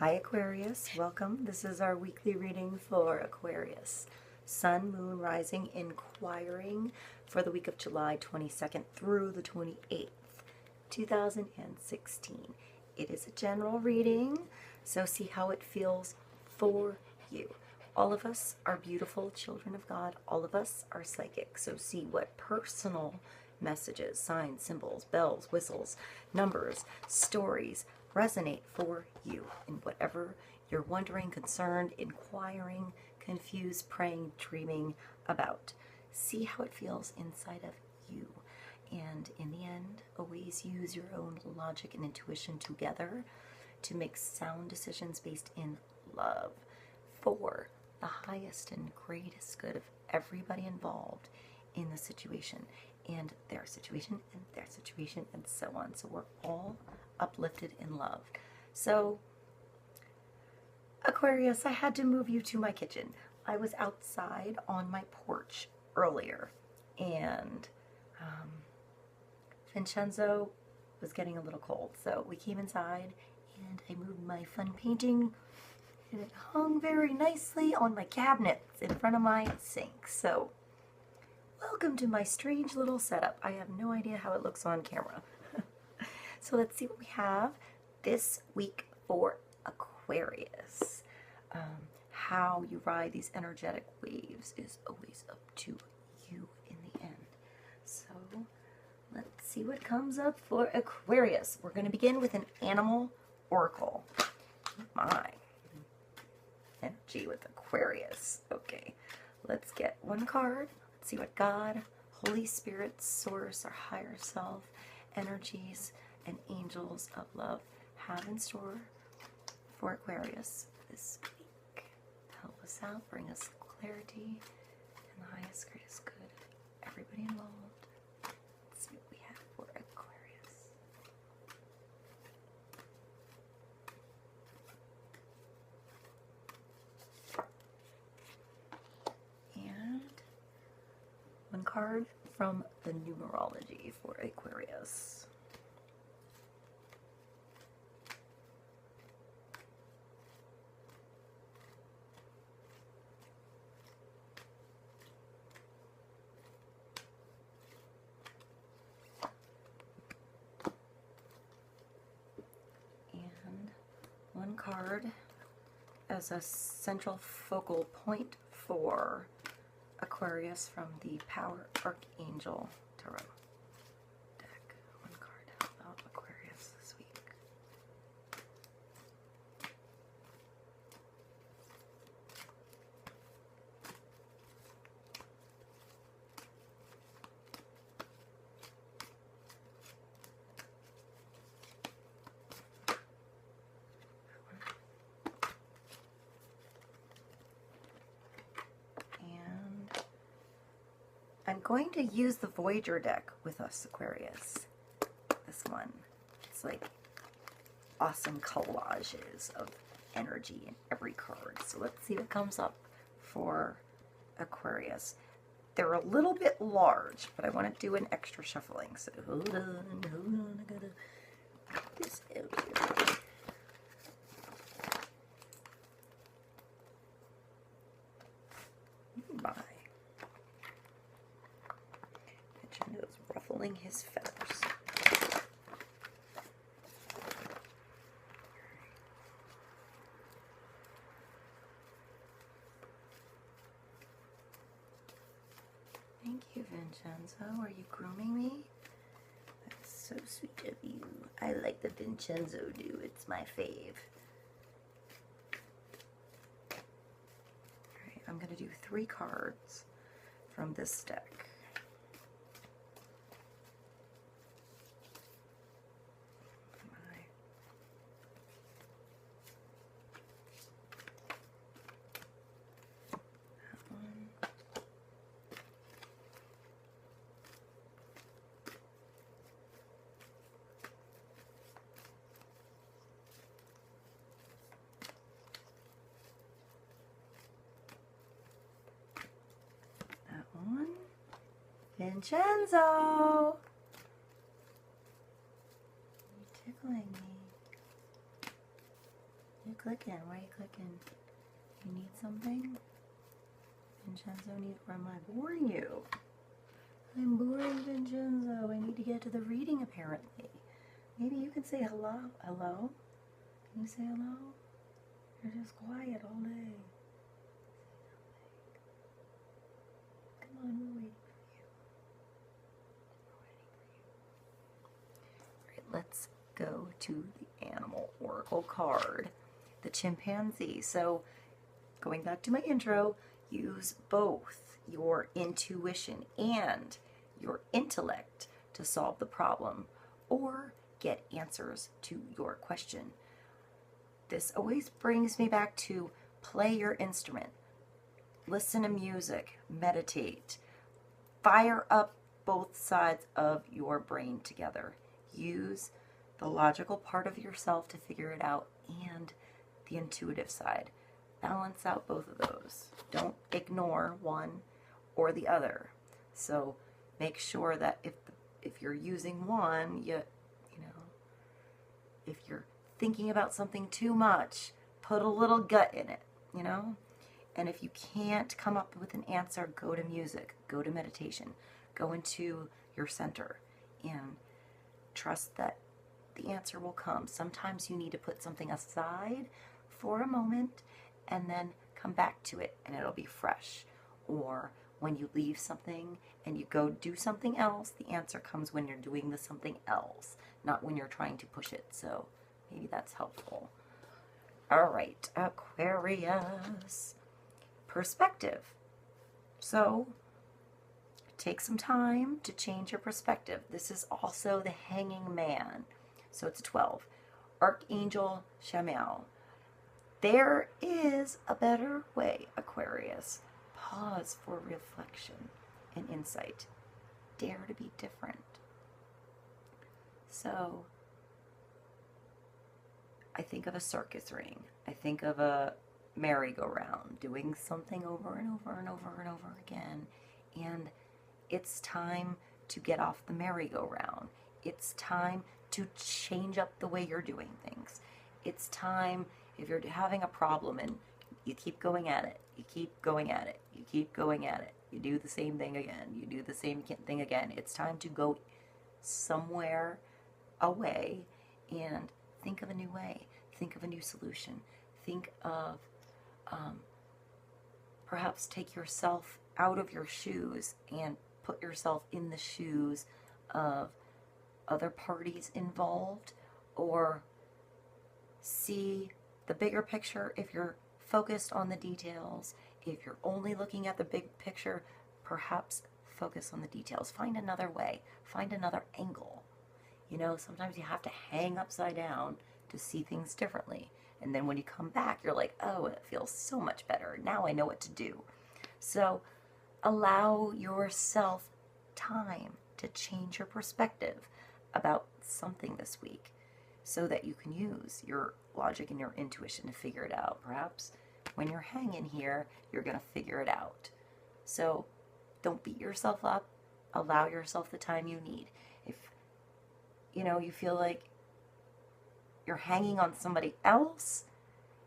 Hi Aquarius, welcome. This is our weekly reading for Aquarius. Sun, Moon, Rising, Inquiring for the week of July 22nd through the 28th, 2016. It is a general reading, so see how it feels for you. All of us are beautiful children of God. All of us are psychic, so see what personal messages, signs, symbols, bells, whistles, numbers, stories resonate for you in whatever you're wondering, concerned, inquiring, confused, praying, dreaming about. See how it feels inside of you. And in the end, always use your own logic and intuition together to make sound decisions based in love for the highest and greatest good of everybody involved in the situation and their situation and their situation and so on. So we're all uplifted in love. So Aquarius, I had to move you to my kitchen. I was outside on my porch earlier and Vincenzo was getting a little cold, so we came inside and I moved my fun painting and it hung very nicely on my cabinets in front of my sink. So welcome to my strange little setup. I have no idea how it looks on camera. So let's see what we have this week for Aquarius. How you ride these energetic waves is always up to you in the end. So let's see what comes up for Aquarius. We're going to begin with an animal oracle. My energy with Aquarius. Okay, let's get one card. Let's see what God, Holy Spirit, Source, our higher self, energies, and angels of love have in store for Aquarius this week. Help us out, bring us clarity, and the highest, greatest good of everybody involved. Let's see what we have for Aquarius. And one card from the numerology for Aquarius. One card as a central focal point for Aquarius from the Power Archangel Tarot deck. One card about Aquarius this week. I'm going to use the Voyager deck with us, Aquarius. This one. It's like awesome collages of energy in every card. So let's see what comes up for Aquarius. They're a little bit large, but I want to do an extra shuffling. So hold on, I gotta put this out here. Bye. Vincenzo's ruffling his feathers. Thank you, Vincenzo. Are you grooming me? That's so sweet of you. I like the Vincenzo do. It's my fave. Alright, I'm going to do 3 cards from this deck. Vincenzo! You're tickling me. You're clicking? Why are you clicking? You need something? Vincenzo needs, or am I boring you? I'm boring Vincenzo. I need to get to the reading apparently. Maybe you can say hello. Hello? Can you say hello? You're just quiet all day. Come on, we're waiting for you. We're waiting for you. Alright, let's go to the animal oracle card. The chimpanzee. So, going back to my intro, use both your intuition and your intellect to solve the problem or get answers to your question. This always brings me back to play your instrument, listen to music, meditate, fire up both sides of your brain together. Use the logical part of yourself to figure it out and the intuitive side. Balance out both of those. Don't ignore one or the other. So make sure that if you're using one, you know, if you're thinking about something too much, put a little gut in it, you know? And if you can't come up with an answer, go to music, go to meditation, go into your center and trust that the answer will come. Sometimes you need to put something aside for a moment and then come back to it and it'll be fresh. Or when you leave something and you go do something else, the answer comes when you're doing the something else, not when you're trying to push it. So maybe that's helpful. All right, Aquarius. Perspective. So take some time to change your perspective. This is also the Hanging Man. So it's 12. Archangel Chamuel. There is a better way, Aquarius. Pause for reflection and insight. Dare to be different. So I think of a circus ring. I think of a merry-go-round, doing something over and over and over and over again. And it's time to get off the merry-go-round. It's time to change up the way you're doing things. It's time, if you're having a problem and you keep going at it, you keep going at it, you keep going at it, you do the same thing again, you do the same thing again. It's time to go somewhere away and think of a new way. Think of a new solution. Think of perhaps take yourself out of your shoes and put yourself in the shoes of other parties involved, or see the bigger picture if you're focused on the details. If you're only looking at the big picture, perhaps focus on the details. Find another way. Find another angle. You know, sometimes you have to hang upside down to see things differently. And then when you come back, you're like, oh, it feels so much better. Now I know what to do. So allow yourself time to change your perspective about something this week so that you can use your logic and your intuition to figure it out. Perhaps when you're hanging here, you're going to figure it out. So don't beat yourself up. Allow yourself the time you need. If you know you feel like you're hanging on somebody else,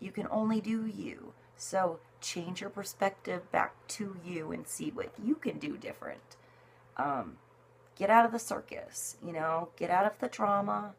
you can only do you. So change your perspective back to you and see what you can do different. Get out of the circus, you know, get out of the drama.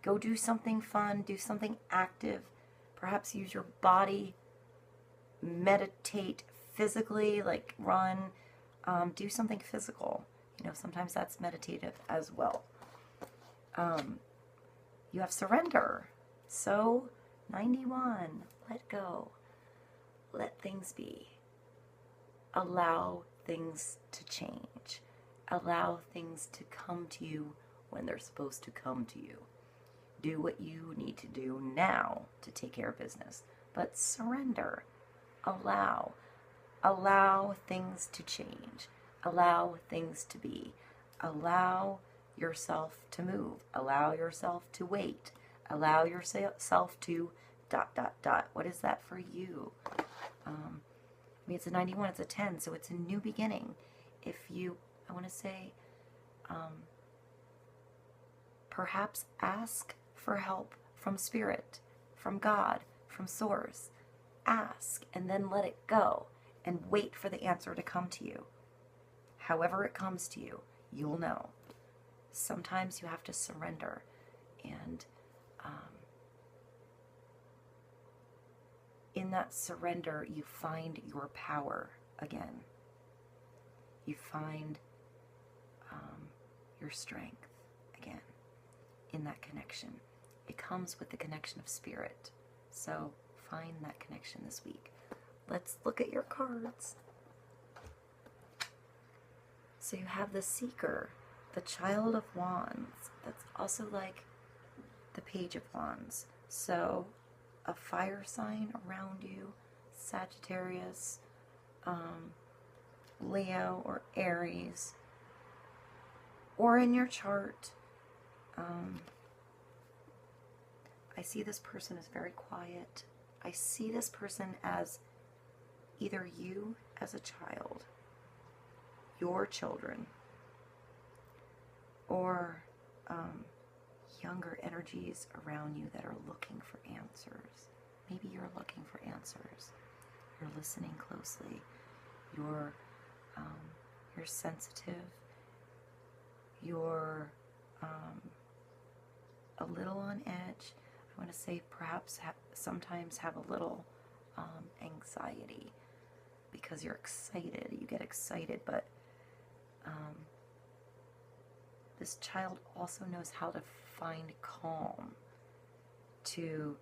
Go do something fun, do something active. Perhaps use your body, meditate physically, like run, do something physical. You know, sometimes that's meditative as well. You have surrender. So, 91, let go. Let things be. Allow things to change. Allow things to come to you when they're supposed to come to you. Do what you need to do now to take care of business. But surrender. Allow. Allow things to change. Allow things to be. Allow yourself to move. Allow yourself to wait. Allow yourself to ... What is that for you? I mean, it's a 91, it's a 10, so it's a new beginning. If you, I want to say, perhaps ask for help from Spirit, from God, from Source. Ask and then let it go and wait for the answer to come to you. However it comes to you, you'll know. Sometimes you have to surrender, and in that surrender, you find your power again. You find your strength again in that connection. It comes with the connection of Spirit. So find that connection this week. Let's look at your cards. So you have the Seeker, the Child of Wands. That's also like the Page of Wands. So a fire sign around you, Sagittarius, Leo or Aries, or in your chart. I see this person as very quiet. I see this person as either you as a child, your children, or younger energies around you that are looking for answers. Maybe you're looking for answers. You're listening closely. You're sensitive. You're a little on edge. I want to say perhaps sometimes have a little anxiety because you're excited. You get excited, but this child also knows how to find calm, to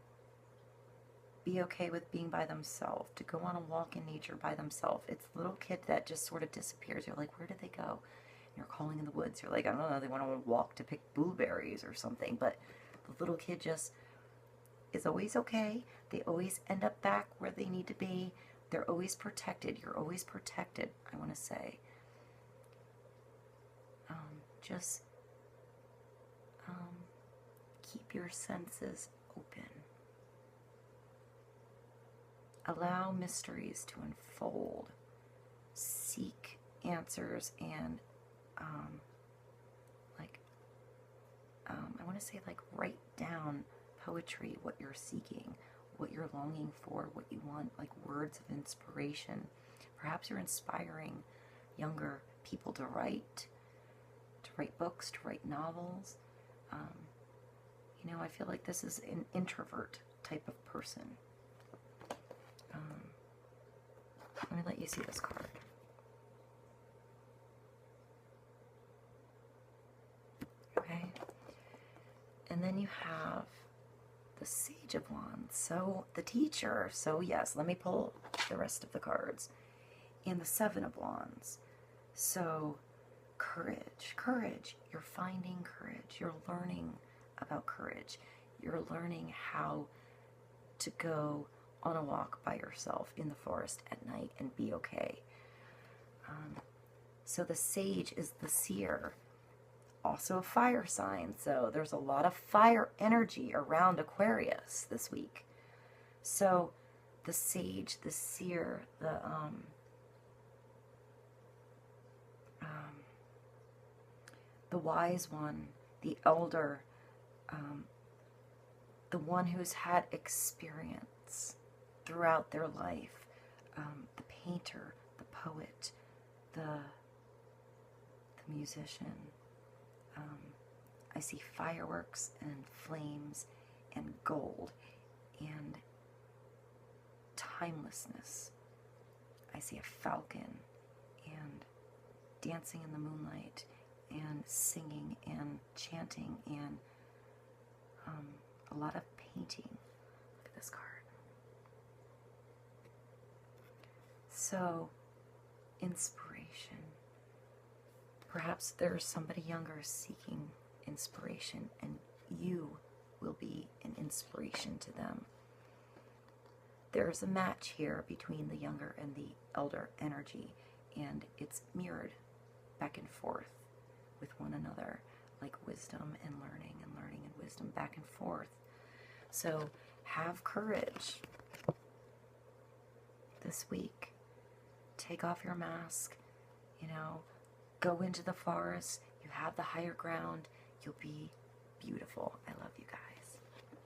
be okay with being by themselves, to go on a walk in nature by themselves. It's a little kid that just sort of disappears. You're like, where did they go? And you're calling in the woods. You're like, I don't know, they want to walk to pick blueberries or something. But the little kid just is always okay. They always end up back where they need to be. They're always protected. You're always protected, I want to say. Just keep your senses open. Allow mysteries to unfold. Seek answers and I want to say write down poetry, what you're seeking, what you're longing for, what you want, like words of inspiration. Perhaps you're inspiring younger people to write books, to write novels. I feel like this is an introvert type of person. Let me let you see this card. Okay. And then you have the Sage of Wands. So the Teacher. So yes, let me pull the rest of the cards. And the Seven of Wands. So courage. Courage. You're finding courage. You're learning about courage. You're learning how to go on a walk by yourself in the forest at night and be okay. So the Sage is the seer, also a fire sign. So there's a lot of fire energy around Aquarius this week. So the Sage, the seer, the wise one, the elder, the one who's had experience throughout their life, the painter, the poet, the musician. I see fireworks and flames and gold and timelessness. I see a falcon and dancing in the moonlight and singing and chanting and a lot of painting. Look at this card. So, inspiration. Perhaps there's somebody younger seeking inspiration, and you will be an inspiration to them. There's a match here between the younger and the elder energy, and it's mirrored back and forth with one another, like wisdom and learning and wisdom back and forth. So have courage this week. Take off your mask, go into the forest. You have the higher ground. You'll be beautiful. I love you guys.